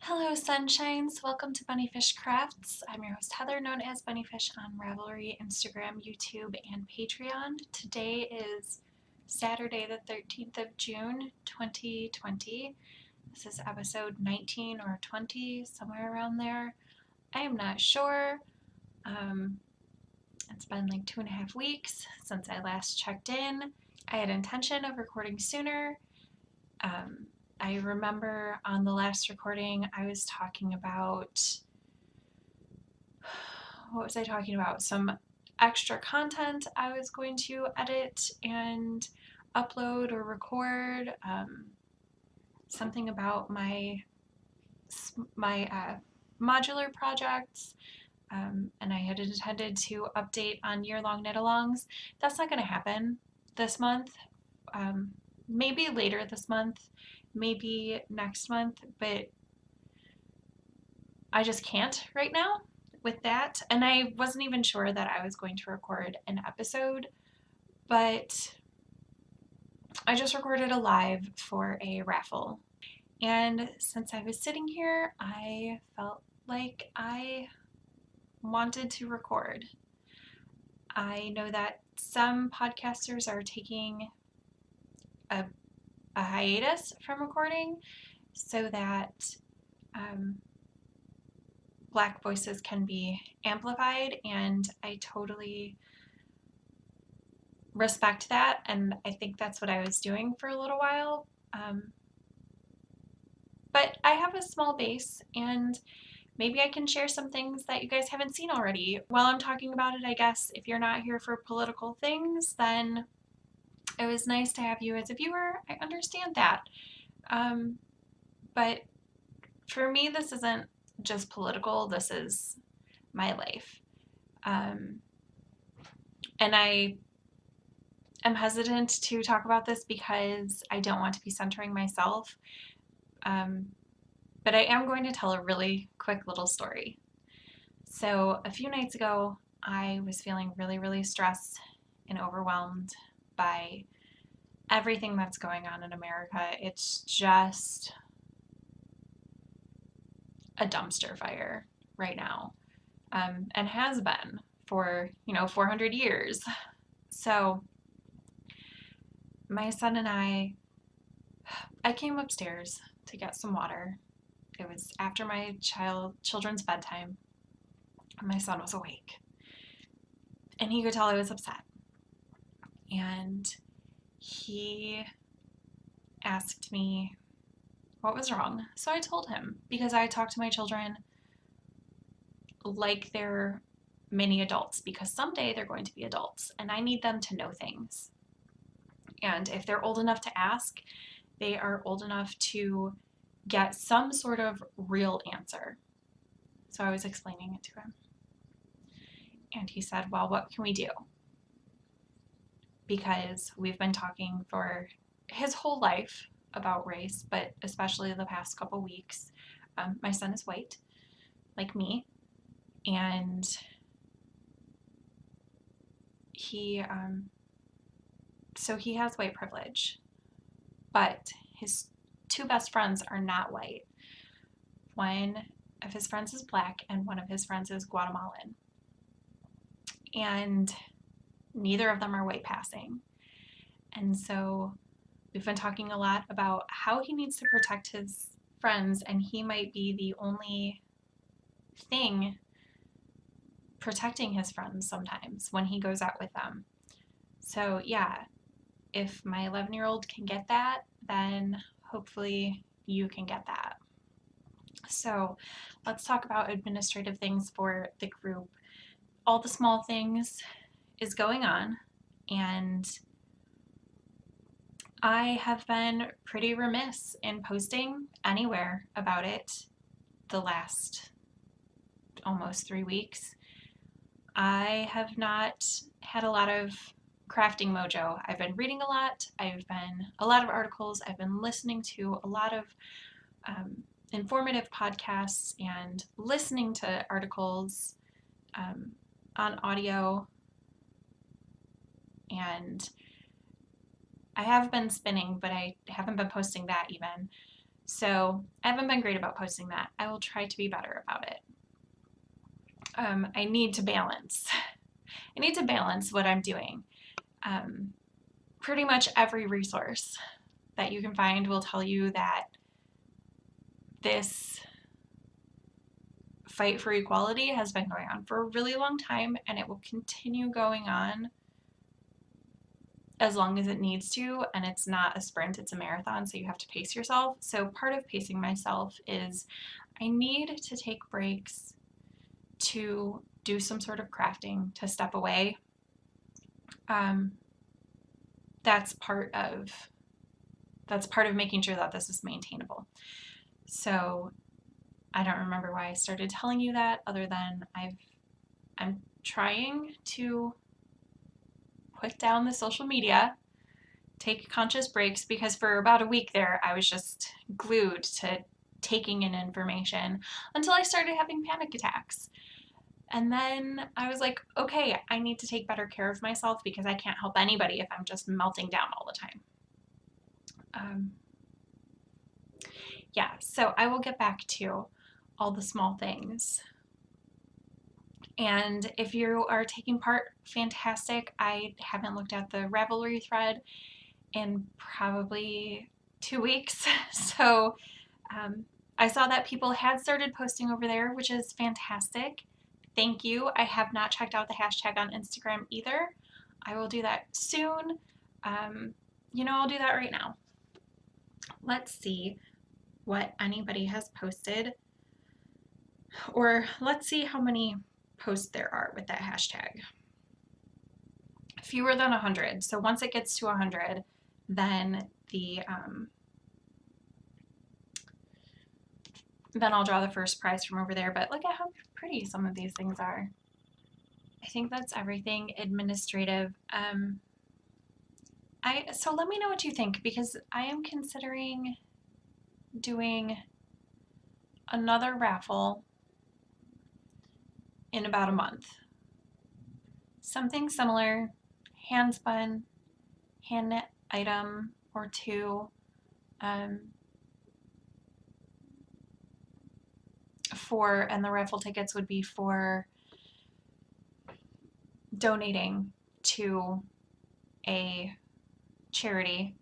Hello, sunshines. Welcome to BunniPhish Crafts. I'm your host, Heather, known as BunniPhish on Ravelry, Instagram, YouTube, and Patreon. Today is Saturday, the 13th of June, 2020. This is episode 19 or 20, somewhere around there. I am not sure. It's been like 2.5 weeks since I last checked in. I had intention of recording sooner. I remember on the last recording I was talking about, what was I talking about? Some extra content I was going to edit and upload or record. Something about my modular projects. And I had intended to update on year-long knit-alongs. That's not going to happen this month. Maybe later this month, maybe next month, but I just can't right now with that. And I wasn't even sure that I was going to record an episode, but I just recorded a live for a raffle. And since I was sitting here, I felt like I wanted to record. I know that some podcasters are taking a hiatus from recording so that Black voices can be amplified, and I totally respect that, and I think that's what I was doing for a little while. But I have a small base, and maybe I can share some things that you guys haven't seen already. While I'm talking about it, I guess if you're not here for political things, then it was nice to have you as a viewer. I understand that. But for me, this isn't just political, this is my life. And I am hesitant to talk about this because I don't want to be centering myself. But I am going to tell a really quick little story. So a few nights ago, I was feeling really, really stressed and overwhelmed by everything that's going on in America. It's just a dumpster fire right now, and has been for 400 years. So my son and I came upstairs to get some water. It was after my children's bedtime. My son was awake, and he could tell I was upset. And he asked me what was wrong. So I told him, because I talk to my children like they're mini adults, because someday they're going to be adults, and I need them to know things. And if they're old enough to ask, they are old enough to get some sort of real answer. So I was explaining it to him. And he said, well, what can we do? Because we've been talking for his whole life about race, but especially the past couple weeks. My son is white, like me, and he has white privilege, but his two best friends are not white. One of his friends is black, and one of his friends is Guatemalan. And neither of them are white passing. And so we've been talking a lot about how he needs to protect his friends, and he might be the only thing protecting his friends sometimes when he goes out with them. So yeah, if my 11-year-old can get that, then hopefully you can get that. So let's talk about administrative things for the group. All the small things is going on, and I have been pretty remiss in posting anywhere about it the last almost 3 weeks. I have not had a lot of crafting mojo. I've been reading a lot. A lot of articles. I've been listening to a lot of informative podcasts and listening to articles on audio, and I have been spinning, but I haven't been posting that even. So I haven't been great about posting that. I will try to be better about it. I need to balance. I need to balance what I'm doing. Pretty much every resource that you can find will tell you that this fight for equality has been going on for a really long time, and it will continue going on as long as it needs to. And it's not a sprint, it's a marathon, so you have to pace yourself. So part of pacing myself is I need to take breaks to do some sort of crafting, to step away. That's part of making sure that this is maintainable. So I don't remember why I started telling you that, other than I'm trying to put down the social media, take conscious breaks, because for about a week there I was just glued to taking in information until I started having panic attacks. And then I was like, okay, I need to take better care of myself because I can't help anybody if I'm just melting down all the time. Yeah, so I will get back to all the small things. And if you are taking part, fantastic. I haven't looked at the Ravelry thread in probably 2 weeks. So I saw that people had started posting over there, which is fantastic. Thank you. I have not checked out the hashtag on Instagram either. I will do that soon. I'll do that right now. Let's see what anybody has posted, or let's see how many posts there are with that hashtag. Fewer than 100. So once it gets to 100, then then I'll draw the first prize from over there. But look at how pretty some of these things are. I think that's everything administrative. So let me know what you think, because I am considering doing another raffle in about a month. Something similar, hand spun, hand knit item or two. And the raffle tickets would be for donating to a charity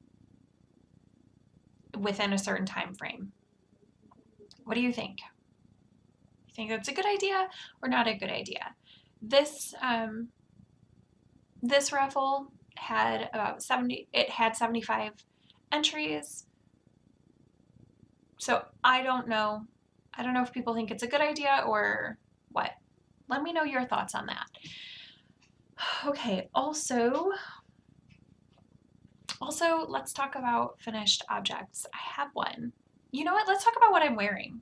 within a certain time frame. What do you think? You think that's a good idea or not a good idea? This raffle had about 75 entries. So I don't know if people think it's a good idea or what. Let me know your thoughts on that. Okay, also let's talk about finished objects. I have one. You know what? Let's talk about what I'm wearing.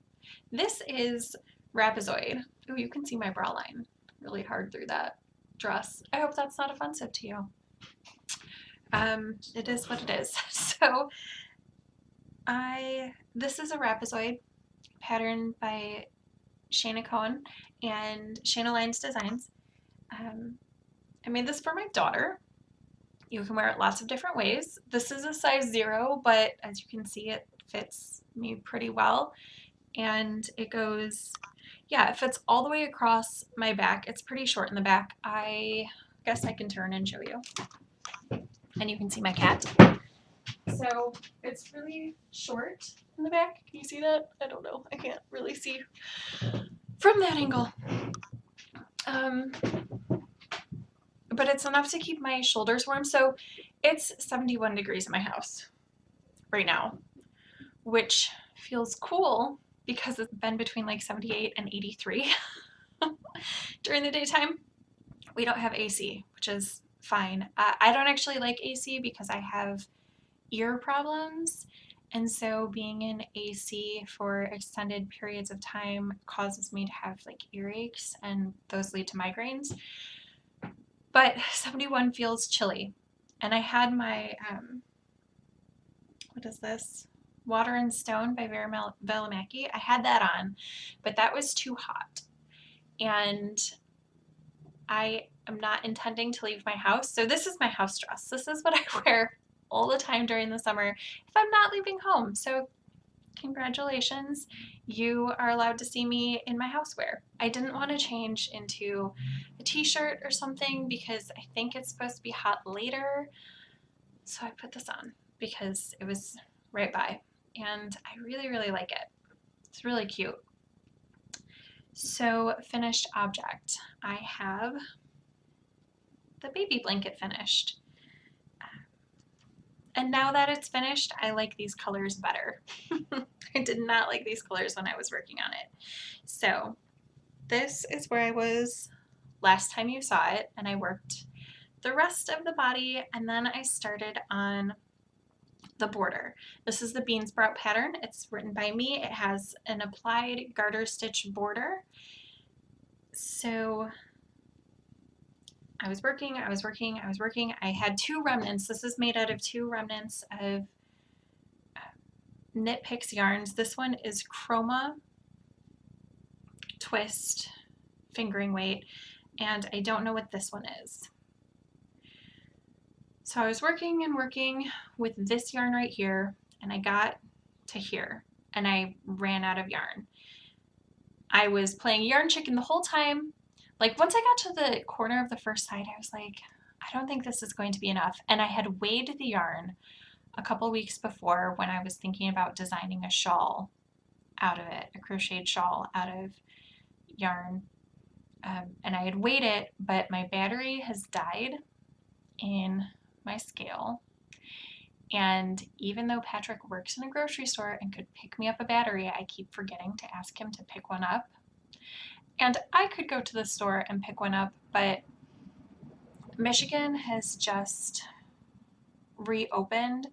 This is Rapazoid. Oh, you can see my bra line really hard through that dress. I hope that's not offensive to you. It is what it is. So this is a Rapazoid patterned by Shayna Cohen and Shayna Lines Designs. I made this for my daughter. You can wear it lots of different ways. This is a size 0, but as you can see, it fits me pretty well. And it goes, yeah, it fits all the way across my back. It's pretty short in the back. I guess I can turn and show you. And you can see my cat. So it's really short in the back. Can you see that? I don't know. I can't really see from that angle. But it's enough to keep my shoulders warm. So it's 71 degrees in my house right now, which feels cool because it's been between like 78 and 83 during the daytime. We don't have AC, which is fine. I don't actually like AC because I have ear problems. And so being in AC for extended periods of time causes me to have like earaches, and those lead to migraines. But 71 feels chilly. And I had my, what is this? Water and Stone by Vera Velimaki. I had that on, but that was too hot. And I am not intending to leave my house. So this is my house dress. This is what I wear all the time during the summer if I'm not leaving home. So congratulations, you are allowed to see me in my housewear. I didn't want to change into a t-shirt or something because I think it's supposed to be hot later. So I put this on because it was right by, and I really, really like it. It's really cute. So finished object. I have the baby blanket finished. And now that it's finished, I like these colors better. I did not like these colors when I was working on it. So this is where I was last time you saw it, and I worked the rest of the body, and then I started on the border. This is the bean sprout pattern. It's written by me. It has an applied garter stitch border. So I was working. I had two remnants. This is made out of two remnants of Knit Picks yarns. This one is Chroma Twist fingering weight, and I don't know what this one is. So I was working and working with this yarn right here, and I got to here, and I ran out of yarn. I was playing yarn chicken the whole time. Like once I got to the corner of the first side, I was like, I don't think this is going to be enough. And I had weighed the yarn a couple weeks before when I was thinking about designing a shawl out of it, a crocheted shawl out of yarn. And I had weighed it, but my battery has died in my scale. And even though Patrick works in a grocery store and could pick me up a battery, I keep forgetting to ask him to pick one up. And I could go to the store and pick one up, but Michigan has just reopened.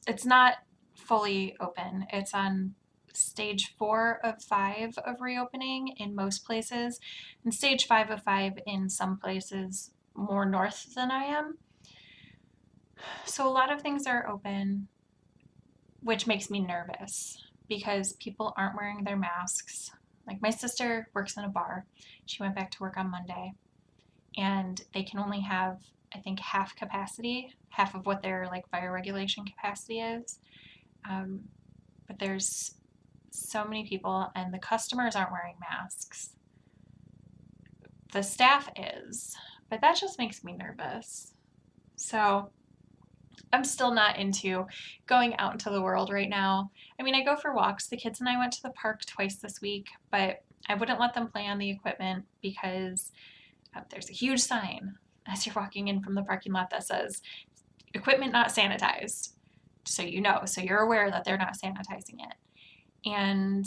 It's not fully open. It's on stage 4 of 5 of reopening in most places, and stage 5 of 5 in some places more north than I am. So a lot of things are open, which makes me nervous because people aren't wearing their masks. Like my sister works in a bar. She went back to work on Monday, and they can only have, I think, half capacity, half of what their like fire regulation capacity is. But there's so many people, and the customers aren't wearing masks. The staff is, but that just makes me nervous. So I'm still not into going out into the world right now. I mean, I go for walks. The kids and I went to the park twice this week, but I wouldn't let them play on the equipment because there's a huge sign as you're walking in from the parking lot that says equipment not sanitized. So you know, so you're aware that they're not sanitizing it. And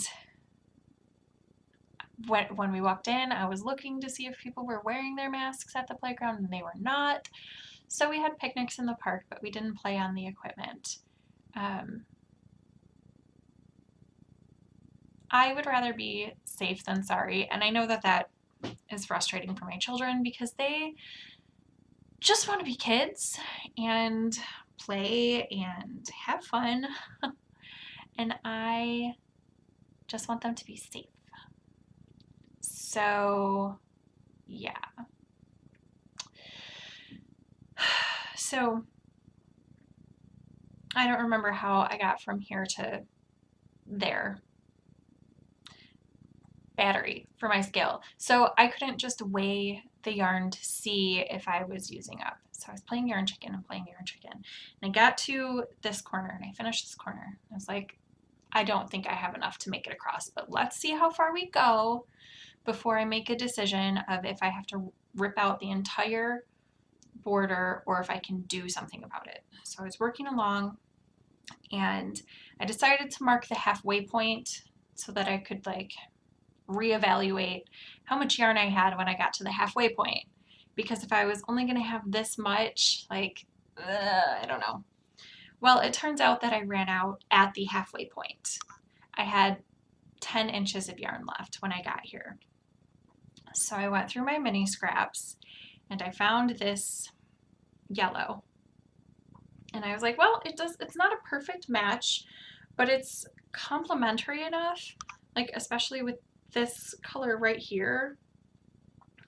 when we walked in, I was looking to see if people were wearing their masks at the playground, and they were not. So we had picnics in the park, but we didn't play on the equipment. I would rather be safe than sorry, and I know that that is frustrating for my children because they just want to be kids and play and have fun, and I just want them to be safe. So, yeah. So, I don't remember how I got from here to there. Battery for my scale. So I couldn't just weigh the yarn to see if I was using up. So I was playing yarn chicken and playing yarn chicken. And I got to this corner and I finished this corner. I was like, I don't think I have enough to make it across, but let's see how far we go before I make a decision of if I have to rip out the entire border or if I can do something about it. So I was working along and I decided to mark the halfway point so that I could like reevaluate how much yarn I had when I got to the halfway point. Because if I was only going to have this much, like, I don't know. Well, it turns out that I ran out at the halfway point. I had 10 inches of yarn left when I got here. So I went through my mini scraps and I found this yellow. And I was like, well, it's not a perfect match, but it's complementary enough, like especially with this color right here.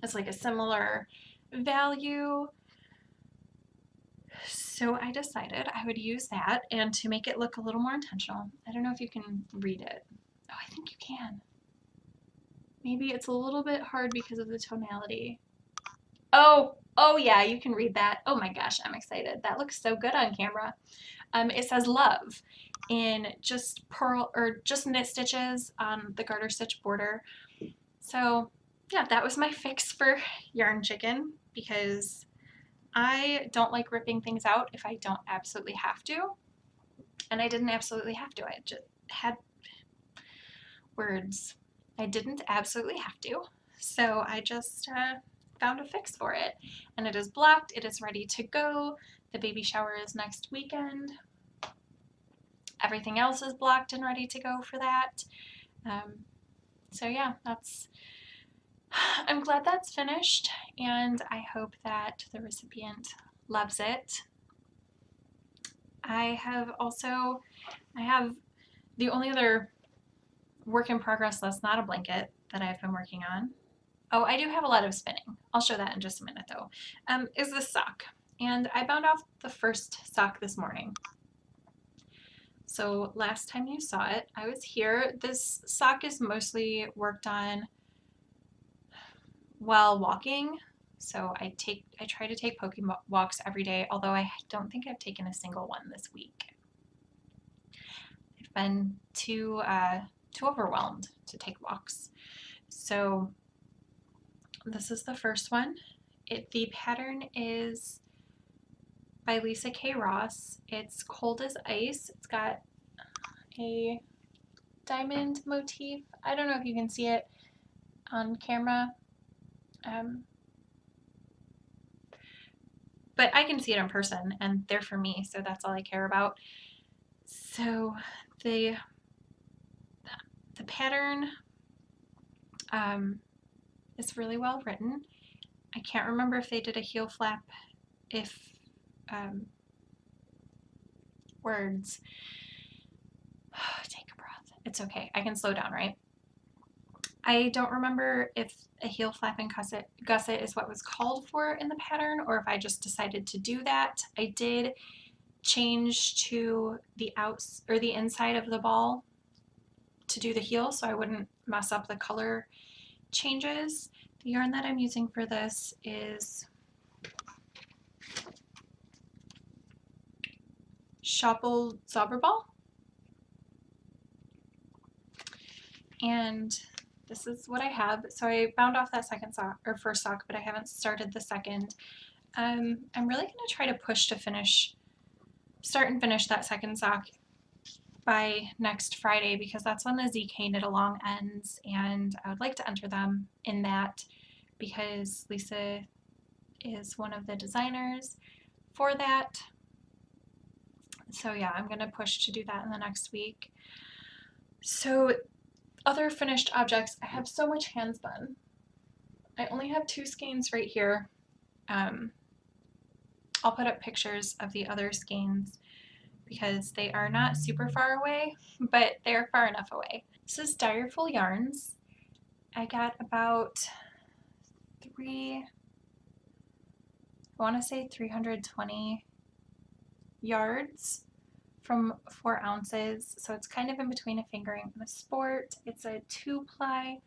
It's like a similar value. So I decided I would use that, and to make it look a little more intentional, I don't know if you can read it. Oh, I think you can. Maybe it's a little bit hard because of the tonality. Oh yeah, you can read that. Oh my gosh, I'm excited. That looks so good on camera. It says love in just purl or just knit stitches on the garter stitch border. So yeah, that was my fix for Yarn Chicken, because I don't like ripping things out if I don't absolutely have to. And I didn't absolutely have to. I just had words. I didn't absolutely have to. So I just found a fix for it. And it is blocked. It is ready to go. The baby shower is next weekend. Everything else is blocked and ready to go for that. So yeah, I'm glad that's finished, and I hope that the recipient loves it. I have the only other work in progress that's not a blanket that I've been working on. Oh, I do have a lot of spinning. I'll show that in just a minute though. Is this sock. And I bound off the first sock this morning. So last time you saw it, I was here. This sock is mostly worked on while walking. So I try to take poke walks every day, although I don't think I've taken a single one this week. I've been too overwhelmed to take walks. So this is the first one. The pattern is by Lisa K. Ross. It's Cold as Ice. It's got a diamond motif. I don't know if you can see it on camera. But I can see it in person, and they're for me, so that's all I care about. So the pattern is really well written. I can't remember if they did a heel flap, if words. Take a breath. It's okay. I can slow down, right? I don't remember if a heel flap and gusset is what was called for in the pattern, or if I just decided to do that. I did change to the outs or the inside of the ball to do the heel, so I wouldn't mess up the color changes. The yarn that I'm using for this is Shoppel Zauberball, and this is what I have. So I bound off that second sock or first sock, but I haven't started the second. I'm really going to try to push to start and finish that second sock by next Friday, because that's when the ZK knit along ends, and I would like to enter them in that because Lisa is one of the designers for that. So yeah, I'm going to push to do that in the next week. So other finished objects, I have so much hand spun. I only have 2 skeins right here. I'll put up pictures of the other skeins because they are not super far away, but they're far enough away. This is Direful Yarns. I got about 320 yards from 4 ounces. So it's kind of in between a fingering and a sport. It's a 2-ply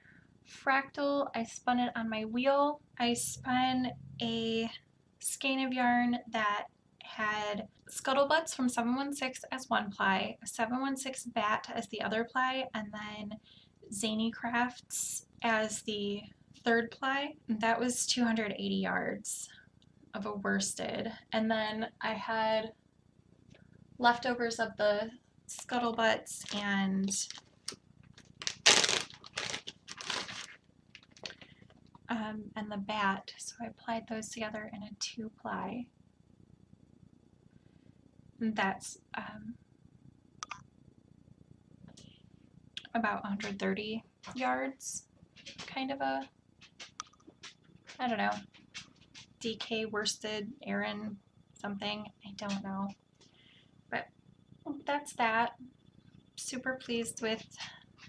fractal. I spun it on my wheel. I spun a skein of yarn that had scuttlebutts from 716 as 1-ply, a 716 bat as the other ply, and then Zany Crafts as the 3rd ply. That was 280 yards of a worsted. And then I had leftovers of the scuttlebutts and the bat, so I applied those together in a 2-ply. And that's about 130 yards, kind of a, I don't know, DK worsted Aran something, I don't know, but that's that. Super pleased with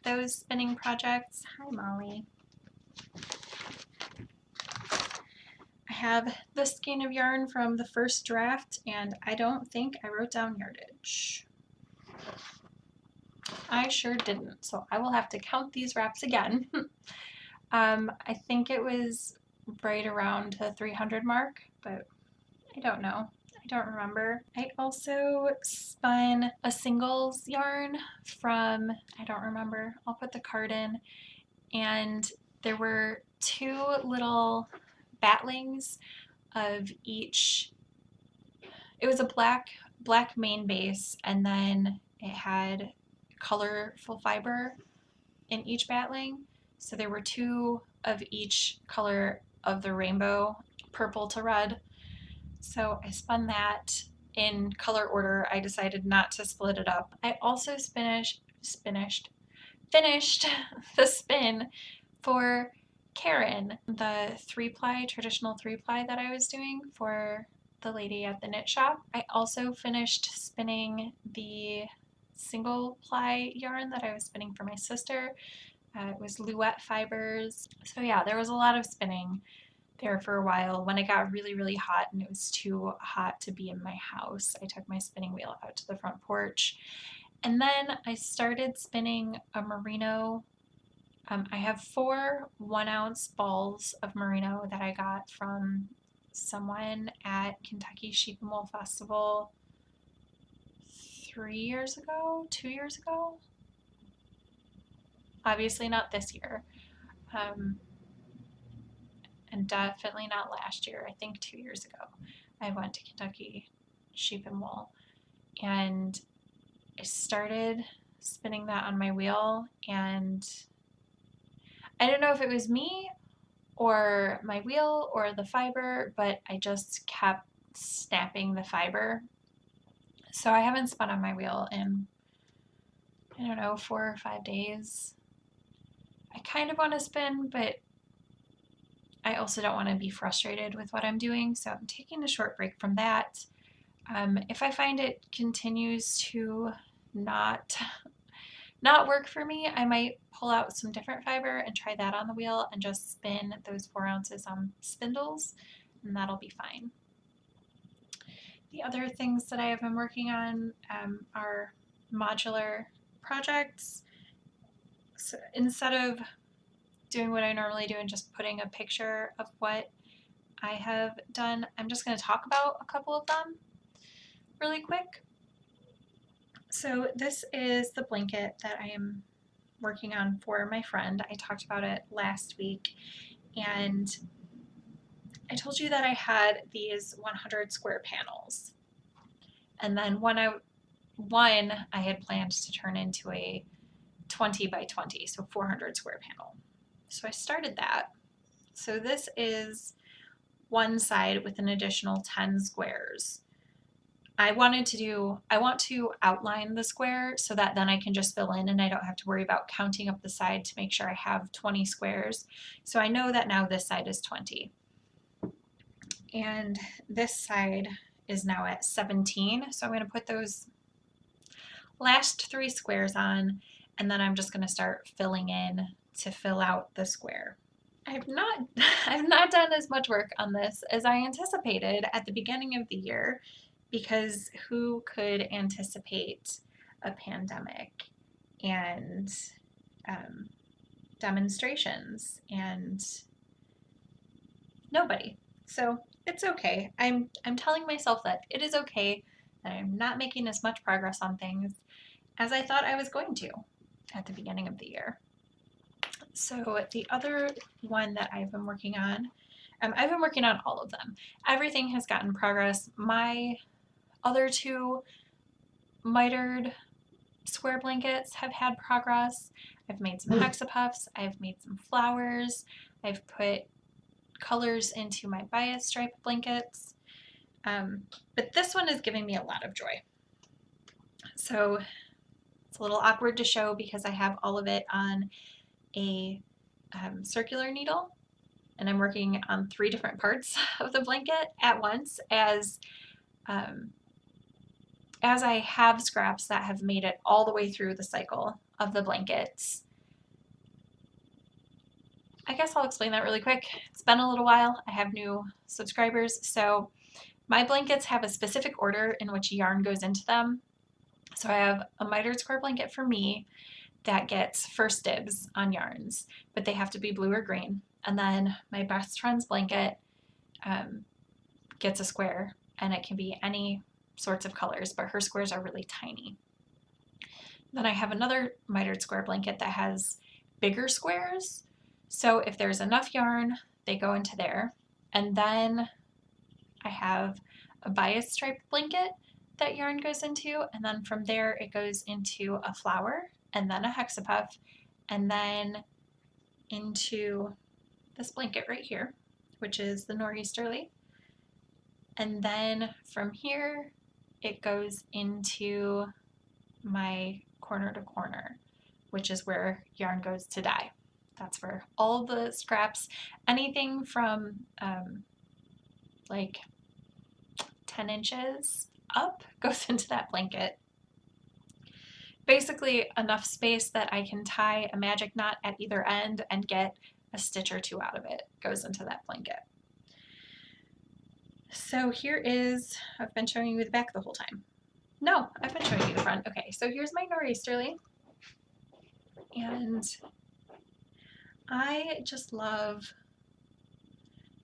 those spinning projects. Hi Molly. I have the skein of yarn from the first draft, and I don't think I wrote down yardage. I sure didn't, so I will have to count these wraps again. I think it was right around the 300 mark, but I don't know. I don't remember. I also spun a singles yarn from, I don't remember, I'll put the card in, and there were two little batlings of each. It was a black main base, and then it had colorful fiber in each batling. So there were two of each color of the rainbow, purple to red. So I spun that in color order. I decided not to split it up. I also finished the spin for Karen, the 3-ply, traditional 3-ply that I was doing for the lady at the knit shop. I also finished spinning the single ply yarn that I was spinning for my sister. It was Luette fibers. So yeah, there was a lot of spinning there for a while. When it got really, really hot and it was too hot to be in my house, I took my spinning wheel out to the front porch. And then I started spinning a merino. I have 4 1-ounce balls of merino that I got from someone at Kentucky Sheep and Wool Festival 3 years ago, 2 years ago. Obviously not this year. And definitely not last year. I think 2 years ago, I went to Kentucky Sheep and Wool, and I started spinning that on my wheel, and I don't know if it was me or my wheel or the fiber, but I just kept snapping the fiber. So I haven't spun on my wheel in, I don't know, 4 or 5 days. I kind of want to spin, but I also don't want to be frustrated with what I'm doing, so I'm taking a short break from that. If I find it continues to not work for me, I might pull out some different fiber and try that on the wheel and just spin those 4 ounces on spindles, and that'll be fine. The other things that I have been working on are modular projects. So instead of doing what I normally do and just putting a picture of what I have done, I'm just going to talk about a couple of them really quick. So this is the blanket that I am working on for my friend. I talked about it last week, and I told you that I had these 100 square panels, and then one I had planned to turn into a 20 by 20, so 400 square panel. So I started that. So this is one side with an additional 10 squares. I want to outline the square so that then I can just fill in and I don't have to worry about counting up the side to make sure I have 20 squares. So I know that now this side is 20. And this side is now at 17. So I'm going to put those last 3 squares on, and then I'm just going to start filling in to fill out the square. I've not done as much work on this as I anticipated at the beginning of the year, because who could anticipate a pandemic and demonstrations, and nobody. So it's okay. I'm telling myself that it is okay that I'm not making as much progress on things as I thought I was going to at the beginning of the year. So the other one that I've been working on, I've been working on all of them. Everything has gotten progress. My other 2 mitered square blankets have had progress. I've made some hexapuffs, I've made some flowers, I've put colors into my bias stripe blankets. But this one is giving me a lot of joy. So it's a little awkward to show because I have all of it on a circular needle, and I'm working on 3 different parts of the blanket at once as I have scraps that have made it all the way through the cycle of the blankets. I guess I'll explain that really quick. It's been a little while. I have new subscribers. So my blankets have a specific order in which yarn goes into them. So I have a mitered square blanket for me that gets first dibs on yarns, but they have to be blue or green. And then my best friend's blanket um, gets a square, and it can be any sorts of colors, but her squares are really tiny. Then I have another mitered square blanket that has bigger squares. So if there's enough yarn, they go into there. And then I have a bias striped blanket that yarn goes into, and then from there it goes into a flower, and then a hexapuff, and then into this blanket right here, which is the nor'easterly. And then from here it goes into my corner to corner, which is where yarn goes to dye. That's where all the scraps, anything from like 10 inches up, goes into that blanket. Basically enough space that I can tie a magic knot at either end and get a stitch or two out of it goes into that blanket. So here is, I've been showing you the back the whole time. No, I've been showing you the front. Okay, so here's my nor'easterly. And I just love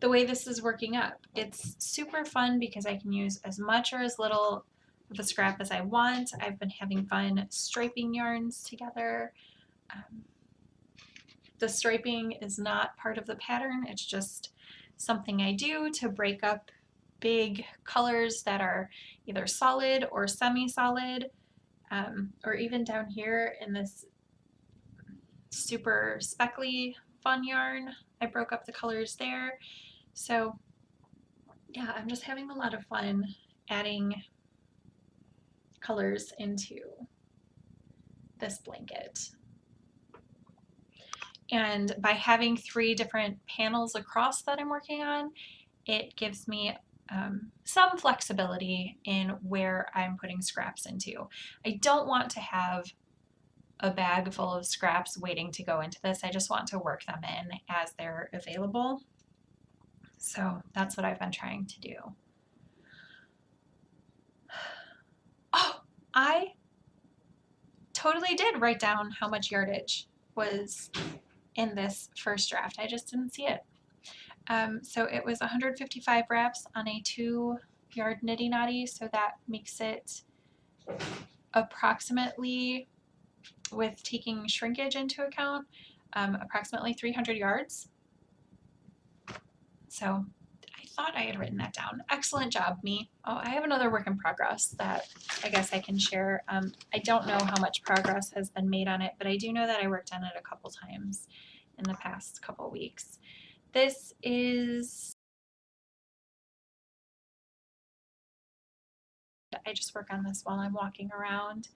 the way this is working up. It's super fun because I can use as much or as little of the scrap as I want. I've been having fun striping yarns together. The striping is not part of the pattern. It's just something I do to break up big colors that are either solid or semi-solid, or even down here in this super speckly fun yarn, I broke up the colors there. So yeah, I'm just having a lot of fun adding colors into this blanket. And by having 3 different panels across that I'm working on, it gives me some flexibility in where I'm putting scraps into. I don't want to have a bag full of scraps waiting to go into this. I just want to work them in as they're available. So that's what I've been trying to do. Oh, I totally did write down how much yardage was in this first draft. I just didn't see it. So it was 155 wraps on a 2-yard nitty knotty, so that makes it approximately, with taking shrinkage into account, approximately 300 yards. So I thought I had written that down. Excellent job, me. Oh, I have another work in progress that I guess I can share. I don't know how much progress has been made on it, but I do know that I worked on it a couple times in the past couple weeks. This is, I just work on this while I'm walking around.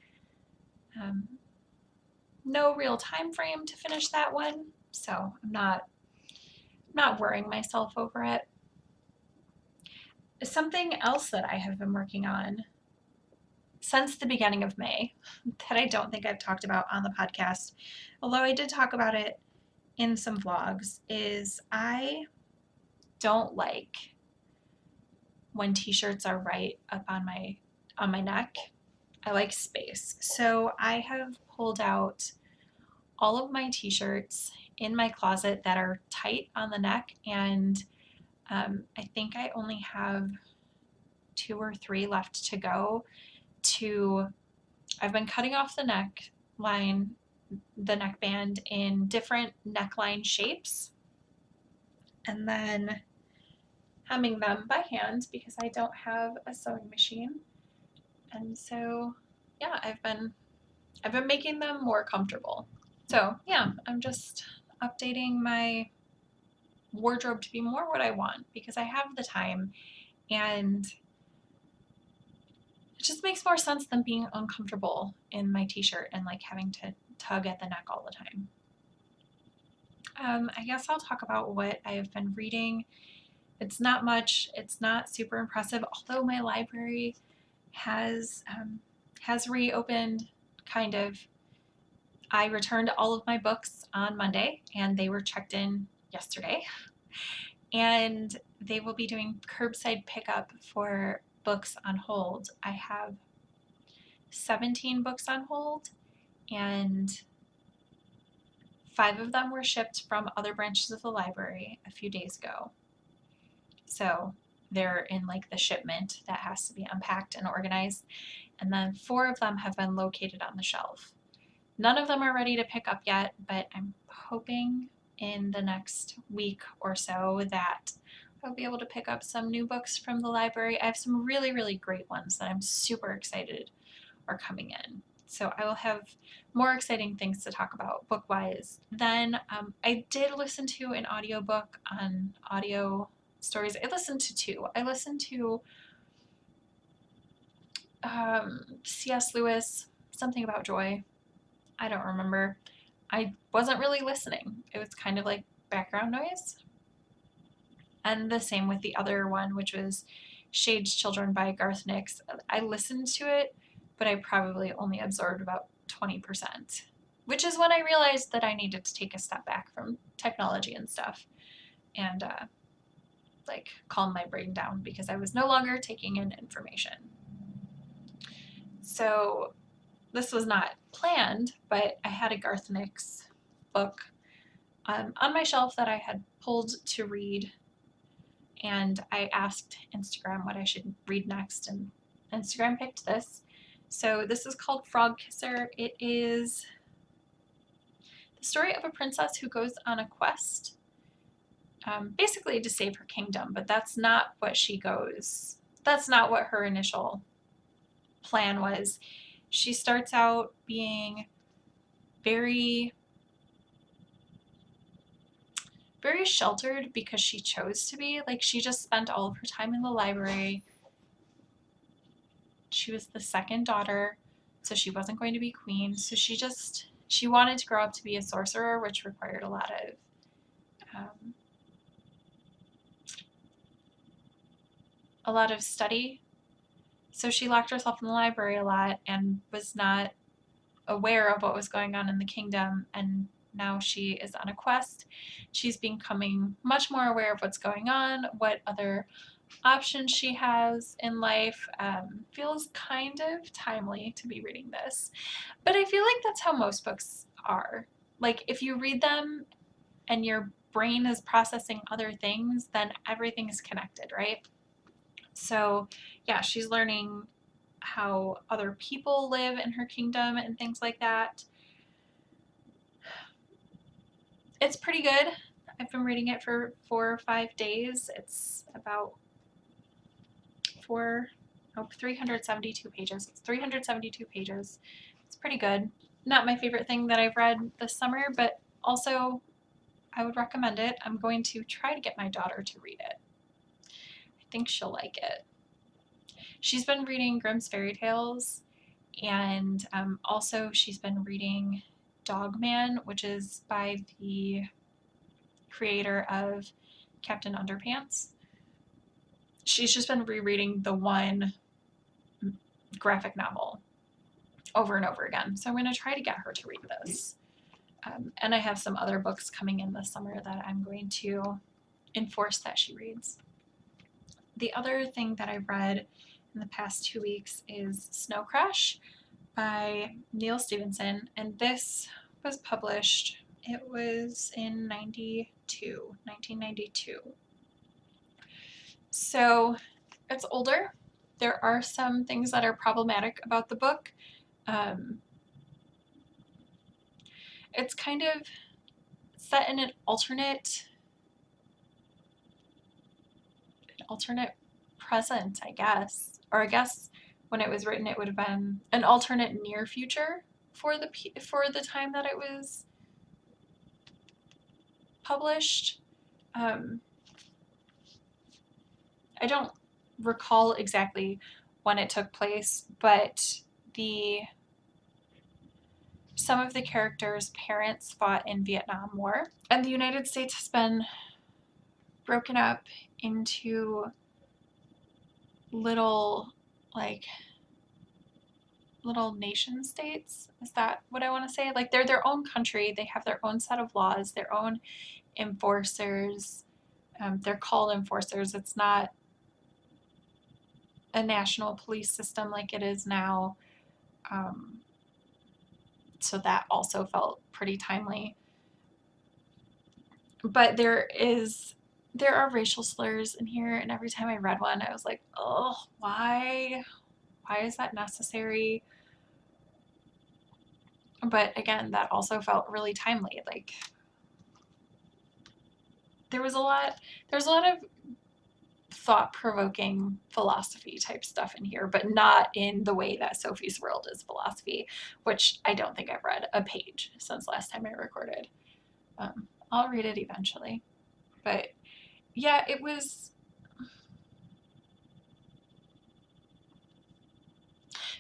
No real time frame to finish that one, so I'm not worrying myself over it. Something else that I have been working on since the beginning of May that I don't think I've talked about on the podcast, although I did talk about it in some vlogs, is I don't like when t-shirts are right up on my neck. I like space. So I have pulled out all of my t-shirts in my closet that are tight on the neck, and I think I only have 2 or 3 left to go. I've been cutting off the neckline, the neckband in different neckline shapes, and then hemming them by hand because I don't have a sewing machine. And so yeah, I've been making them more comfortable. So yeah, I'm just updating my wardrobe to be more what I want because I have the time, and it just makes more sense than being uncomfortable in my t-shirt and like having to tug at the neck all the time. I guess I'll talk about what I have been reading. It's not much. It's not super impressive, although my library has reopened, kind of. I returned all of my books on Monday, and they were checked in yesterday, and they will be doing curbside pickup for books on hold. I have 17 books on hold, and 5 of them were shipped from other branches of the library a few days ago. So they're in like the shipment that has to be unpacked and organized. And then 4 of them have been located on the shelf. None of them are ready to pick up yet, but I'm hoping in the next week or so that I'll be able to pick up some new books from the library. I have some really, really great ones that I'm super excited are coming in. So I will have more exciting things to talk about book-wise. Then I did listen to an audiobook on audio stories. I listened to 2. I listened to C.S. Lewis, Something About Joy. I don't remember. I wasn't really listening. It was kind of like background noise. And the same with the other one, which was Shade's Children by Garth Nix. I listened to it, but I probably only absorbed about 20%, which is when I realized that I needed to take a step back from technology and stuff and like calm my brain down because I was no longer taking in information. So this was not planned, but I had a Garth Nix book on my shelf that I had pulled to read, and I asked Instagram what I should read next, and Instagram picked this. So this is called Frog Kisser. It is the story of a princess who goes on a quest, basically to save her kingdom, but that's not what she goes. That's not what her initial plan was. She starts out being very very sheltered because she chose to be. Like, she just spent all of her time in the library. She was the second daughter, so she wasn't going to be queen. So she wanted to grow up to be a sorcerer, which required um, a lot of study. So she locked herself in the library a lot and was not aware of what was going on in the kingdom, and now she is on a quest. She's becoming much more aware of what's going on, what other options she has in life. Feels kind of timely to be reading this, but I feel like that's how most books are. Like, if you read them and your brain is processing other things, then everything is connected, right? So yeah, she's learning how other people live in her kingdom and things like that. It's pretty good. I've been reading it for 4 or 5 days. It's about 372 pages. It's 372 pages. It's pretty good. Not my favorite thing that I've read this summer, but also I would recommend it. I'm going to try to get my daughter to read it. I think she'll like it. She's been reading Grimm's Fairy Tales, and also she's been reading Dogman, which is by the creator of Captain Underpants. She's just been rereading the one graphic novel over and over again. So I'm going to try to get her to read this. And I have some other books coming in this summer that I'm going to enforce that she reads. The other thing that I've read in the past 2 weeks is Snow Crash by Neil Stevenson, and this was published, it was in 1992. So it's older. There are some things that are problematic about the book. It's kind of set in an alternate present, I guess. Or I guess when it was written, it would have been an alternate near future for the time that it was published. I don't recall exactly when it took place, but some of the characters' parents fought in Vietnam War, and the United States has been broken up into little nation states. Is that what I want to say? Like, they're their own country. They have their own set of laws, their own enforcers. They're called enforcers. It's not a national police system like it is now. So that also felt pretty timely. But there are racial slurs in here, and every time I read one, I was like, oh, why? Why is that necessary? But again, that also felt really timely. Like there was a lot of thought-provoking philosophy type stuff in here, but not in the way that Sophie's World is philosophy, which I don't think I've read a page since last time I recorded. I'll read it eventually. But yeah, it was.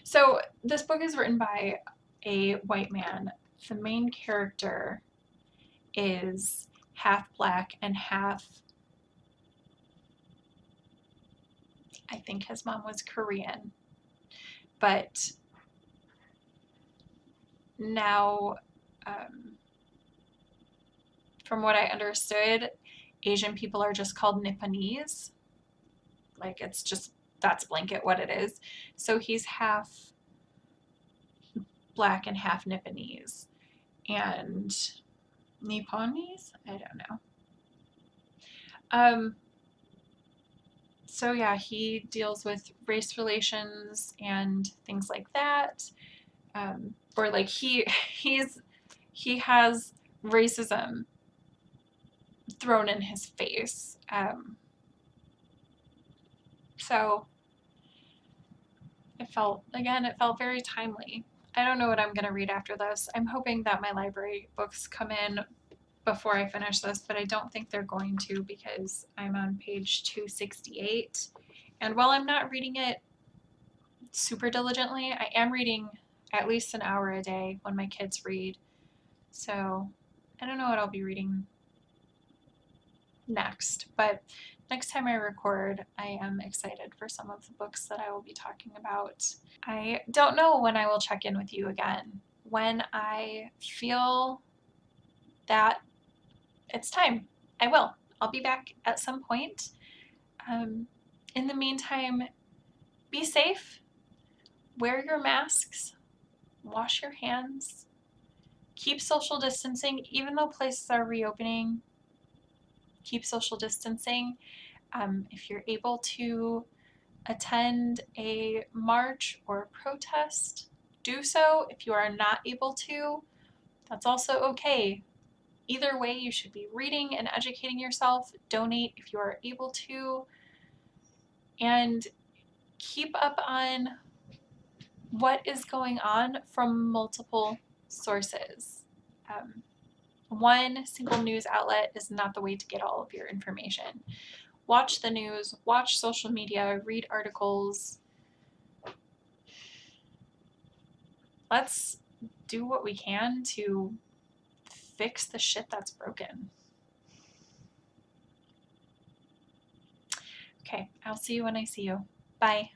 So this book is written by a white man. The main character is half black and half, I think his mom was Korean. But now, from what I understood, Asian people are just called Nipponese. Like it's just, that's blanket what it is. So he's half black and half Nipponese. And Nipponese? I don't know. So yeah, he deals with race relations and things like that. Or like he has racism thrown in his face. So it felt very timely. I don't know what I'm going to read after this. I'm hoping that my library books come in before I finish this, but I don't think they're going to because I'm on page 268. And while I'm not reading it super diligently, I am reading at least an hour a day when my kids read. So I don't know what I'll be reading next, but next time I record, I am excited for some of the books that I will be talking about. I don't know when I will check in with you again. When I feel that it's time, I will. I'll be back at some point. In the meantime, be safe, wear your masks, wash your hands, keep social distancing, even though places are reopening. Keep social distancing. If you're able to attend a march or protest, do so. If you are not able to, that's also okay. Either way, you should be reading and educating yourself. Donate if you are able to. And keep up on what is going on from multiple sources. One single news outlet is not the way to get all of your information. Watch the news, watch social media, read articles. Let's do what we can to fix the shit that's broken. Okay, I'll see you when I see you. Bye.